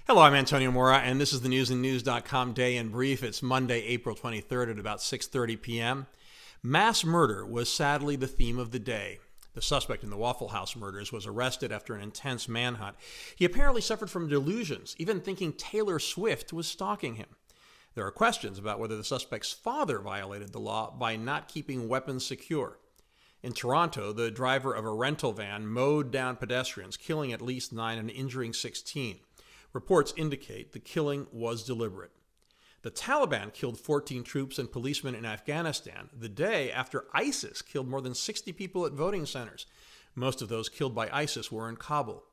Hello, I'm Antonio Mora, and this is the newsandnews.com Day in Brief. It's Monday, April 23rd at about 6:30 p.m. Mass murder was sadly the theme of the day. The suspect in the Waffle House murders was arrested after an intense manhunt. He apparently suffered from delusions, even thinking Taylor Swift was stalking him. There are questions about whether the suspect's father violated the law by not keeping weapons secure. In Toronto, the driver of a rental van mowed down pedestrians, killing at least 9 and injuring 16. Reports indicate the killing was deliberate. The Taliban killed 14 troops and policemen in Afghanistan the day after ISIS killed more than 60 people at voting centers. Most of those killed by ISIS were in Kabul.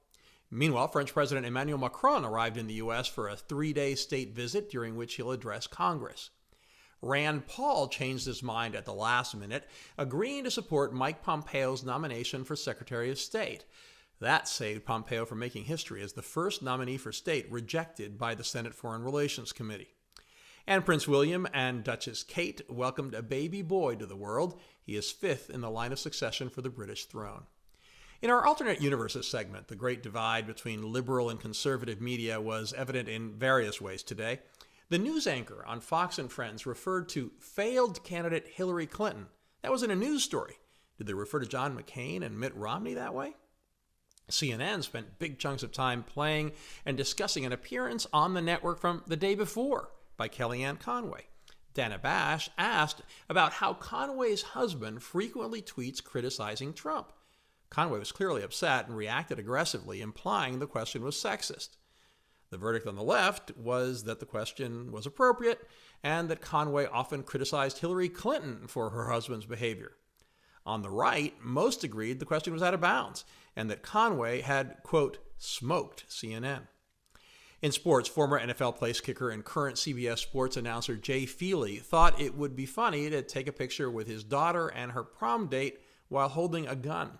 Meanwhile, French President Emmanuel Macron arrived in the U.S. for a 3-day state visit during which he'll address Congress. Rand Paul changed his mind at the last minute, agreeing to support Mike Pompeo's nomination for Secretary of State. That saved Pompeo from making history as the first nominee for state rejected by the Senate Foreign Relations Committee. And Prince William and Duchess Kate welcomed a baby boy to the world. He is 5th in the line of succession for the British throne. In our alternate universes segment, the great divide between liberal and conservative media was evident in various ways today. The news anchor on Fox and Friends referred to failed candidate Hillary Clinton. That was in a news story. Did they refer to John McCain and Mitt Romney that way? CNN spent big chunks of time playing and discussing an appearance on the network from the day before by Kellyanne Conway. Dana Bash asked about how Conway's husband frequently tweets criticizing Trump. Conway was clearly upset and reacted aggressively, implying the question was sexist. The verdict on the left was that the question was appropriate and that Conway often criticized Hillary Clinton for her husband's behavior. On the right, most agreed the question was out of bounds and that Conway had, quote, smoked CNN. In sports, former NFL place kicker and current CBS Sports announcer Jay Feely thought it would be funny to take a picture with his daughter and her prom date while holding a gun.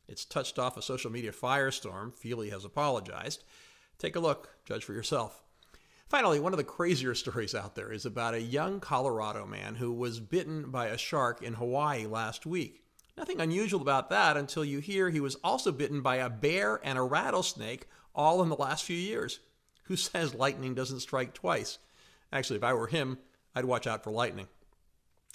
It's touched off a social media firestorm. Feely has apologized. Take a look, judge for yourself. Finally, one of the crazier stories out there is about a young Colorado man who was bitten by a shark in Hawaii last week. Nothing unusual about that until you hear he was also bitten by a bear and a rattlesnake all in the last few years. Who says lightning doesn't strike twice? Actually, if I were him, I'd watch out for lightning.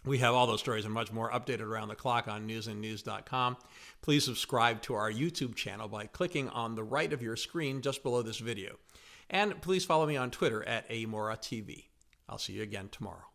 We have all those stories and much more updated around the clock on newsandnews.com. Please subscribe to our YouTube channel by clicking on the right of your screen just below this video. And please follow me on Twitter at @AMoraTV. I'll see you again tomorrow.